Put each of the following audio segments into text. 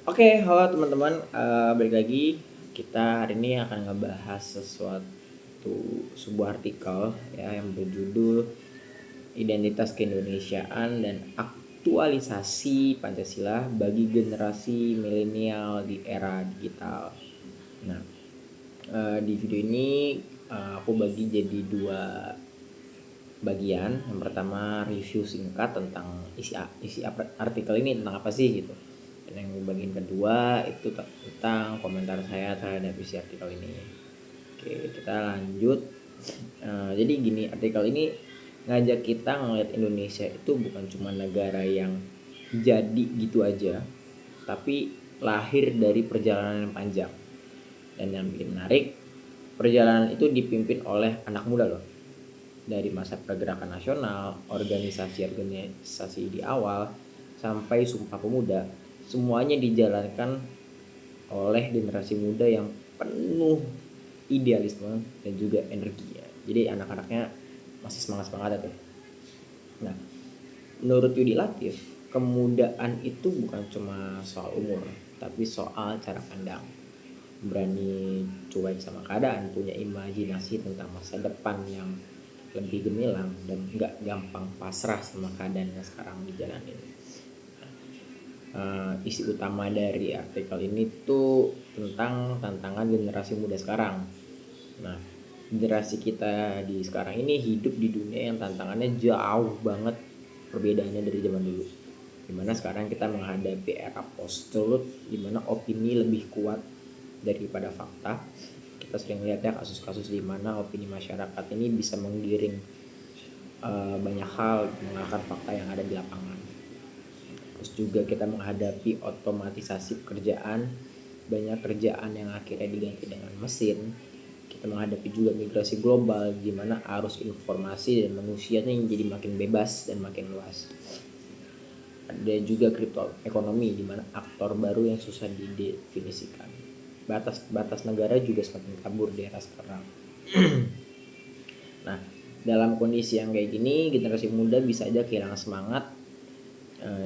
Oke, halo teman-teman, balik lagi. Kita hari ini akan ngebahas sebuah artikel ya yang berjudul Identitas Keindonesiaan dan Aktualisasi Pancasila bagi Generasi Milenial di Era Digital. Nah, di video ini aku bagi jadi dua bagian. Yang pertama review singkat tentang isi artikel ini tentang apa sih gitu. Dan yang bagian kedua itu tentang komentar saya terhadap isi artikel ini. Oke, kita lanjut. Jadi gini, artikel ini ngajak kita ngeliat Indonesia itu bukan cuma negara yang jadi gitu aja, tapi lahir dari perjalanan yang panjang. Dan yang bikin menarik, perjalanan itu dipimpin oleh anak muda loh, dari masa pergerakan nasional, organisasi-organisasi di awal, sampai Sumpah Pemuda, semuanya dijalankan oleh generasi muda yang penuh idealisme dan juga energi ya. Jadi anak-anaknya masih semangat-semangat tuh. Nah, menurut Yudi Latif, kemudaan itu bukan cuma soal umur, tapi soal cara pandang. Berani cuek sama keadaan, punya imajinasi tentang masa depan yang lebih gemilang, dan nggak gampang pasrah sama keadaan yang sekarang dijalanin. Isi utama dari artikel ini tuh tentang tantangan generasi muda sekarang. Nah, generasi kita di sekarang ini hidup di dunia yang tantangannya jauh banget perbedaannya dari zaman dulu. Dimana sekarang kita menghadapi era post-truth, dimana opini lebih kuat daripada fakta. Kita sering lihat ya kasus-kasus di mana opini masyarakat ini bisa menggiring banyak hal mengalahkan fakta yang ada di lapangan. Terus juga kita menghadapi otomatisasi pekerjaan, banyak kerjaan yang akhirnya diganti dengan mesin. Kita menghadapi juga migrasi global di mana arus informasi dan manusianya yang jadi makin bebas dan makin luas. Ada juga kripto ekonomi di mana aktor baru yang susah didefinisikan. Batas negara juga semakin kabur di era sekarang. Nah, dalam kondisi yang kayak gini, generasi muda bisa aja kehilangan semangat,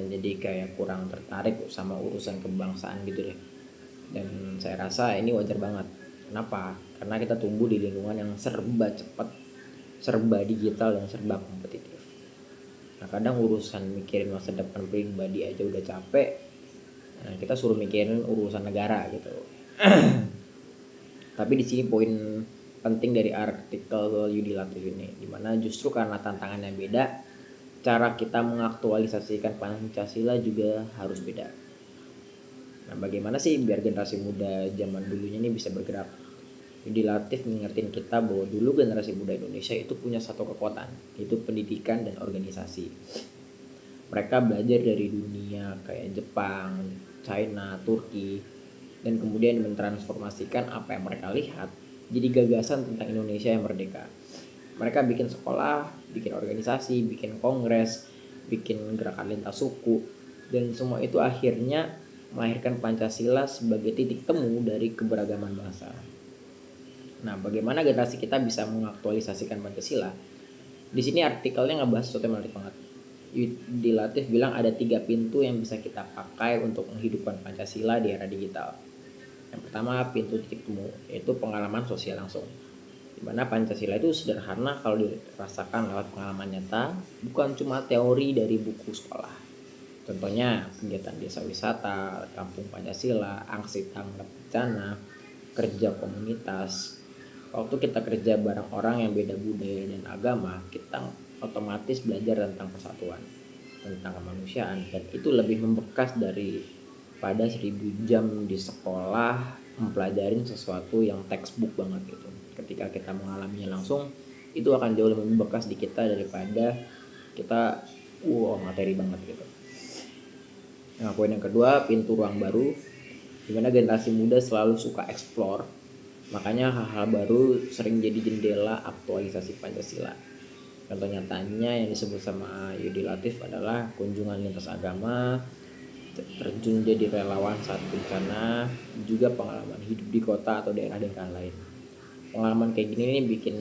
jadi kayak kurang tertarik sama urusan kebangsaan gitu deh. Dan saya rasa ini wajar banget. Kenapa? Karena kita tumbuh di lingkungan yang serba cepat, serba digital, dan serba kompetitif. Nah, kadang urusan mikirin masa depan pribadi aja udah capek, nah kita suruh mikirin urusan negara gitu. Tapi di sini poin penting dari artikel Yudi Latif ini, dimana justru karena tantangannya beda, cara kita mengaktualisasikan Pancasila juga harus beda. Nah, bagaimana sih biar generasi muda zaman dulunya ini bisa bergerak? Yudi Latif mengingetin kita bahwa dulu generasi muda Indonesia itu punya satu kekuatan, yaitu pendidikan dan organisasi. Mereka belajar dari dunia kayak Jepang, China, Turki, dan kemudian mentransformasikan apa yang mereka lihat jadi gagasan tentang Indonesia yang merdeka. Mereka bikin sekolah, bikin organisasi, bikin kongres, bikin gerakan lintas suku, dan semua itu akhirnya melahirkan Pancasila sebagai titik temu dari keberagaman bangsa. Nah, bagaimana generasi kita bisa mengaktualisasikan Pancasila? Di sini artikelnya ngebahas sesuatu yang menarik banget. Yudi Latif bilang ada 3 pintu yang bisa kita pakai untuk menghidupkan Pancasila di era digital. Yang pertama, pintu titik temu, yaitu pengalaman sosial langsung. Dimana Pancasila itu sederhana kalau dirasakan lewat pengalaman nyata, bukan cuma teori dari buku sekolah. Contohnya kegiatan desa wisata, kampung Pancasila, aksi tanggap bencana, kerja komunitas. Waktu kita kerja bareng orang yang beda budaya dan agama, kita otomatis belajar tentang persatuan, tentang kemanusiaan, dan itu lebih membekas daripada 1000 jam di sekolah mempelajarin sesuatu yang textbook banget gitu. Ketika kita mengalaminya langsung, itu akan jauh lebih membekas di kita daripada kita materi banget gitu. Nah, poin yang kedua, pintu ruang baru, dimana generasi muda selalu suka explore. Makanya hal-hal baru sering jadi jendela aktualisasi Pancasila. Contoh nyatanya yang disebut sama Yudi Latif adalah kunjungan lintas agama, terjun jadi relawan saat bencana, juga pengalaman hidup di kota atau daerah-daerah lain. Pengalaman kayak gini nih bikin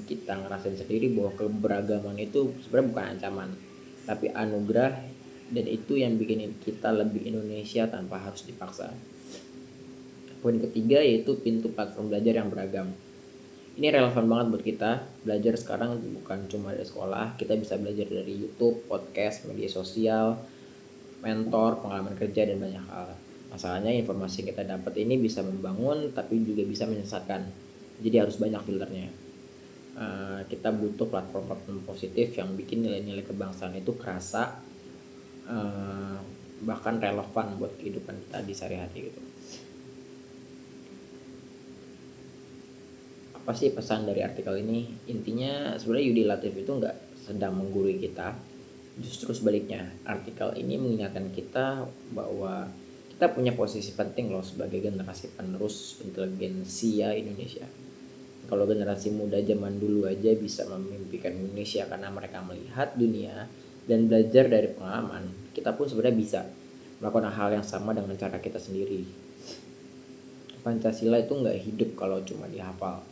kita ngerasain sendiri bahwa keberagaman itu sebenarnya bukan ancaman, tapi anugerah dan itu yang bikin kita lebih Indonesia tanpa harus dipaksa. Poin ketiga yaitu pintu platform belajar yang beragam. Ini relevan banget buat kita. Belajar sekarang bukan cuma dari sekolah, kita bisa belajar dari YouTube, podcast, media sosial, mentor, pengalaman kerja, dan banyak hal. Masalahnya informasi yang kita dapat ini bisa membangun tapi juga bisa menyesatkan. Jadi harus banyak filternya. Kita butuh platform-platform positif yang bikin nilai-nilai kebangsaan itu kerasa, bahkan relevan buat kehidupan kita di sehari-hari gitu. Apa sih pesan dari artikel ini? Intinya sebenarnya Yudi Latif itu nggak sedang menggurui kita, justru sebaliknya. Artikel ini mengingatkan kita bahwa kita punya posisi penting loh sebagai generasi penerus inteligensia Indonesia. Kalau generasi muda zaman dulu aja bisa memimpikan Indonesia karena mereka melihat dunia dan belajar dari pengalaman, kita pun sebenarnya bisa melakukan hal yang sama dengan cara kita sendiri. Pancasila itu nggak hidup kalau cuma dihafal.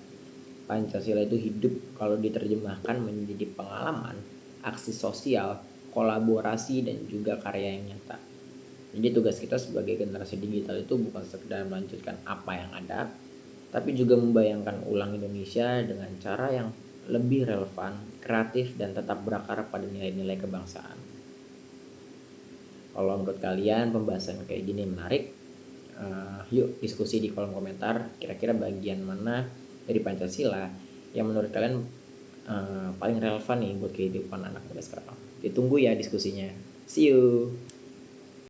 Pancasila itu hidup kalau diterjemahkan menjadi pengalaman, aksi sosial, kolaborasi, dan juga karya yang nyata. Jadi tugas kita sebagai generasi digital itu bukan sekedar melanjutkan apa yang ada, tapi juga membayangkan ulang Indonesia dengan cara yang lebih relevan, kreatif, dan tetap berakar pada nilai-nilai kebangsaan. Kalau menurut kalian pembahasan kayak gini menarik, yuk diskusi di kolom komentar kira-kira bagian mana dari Pancasila yang menurut kalian paling relevan nih buat kehidupan anak muda sekarang. Ditunggu ya diskusinya. See you.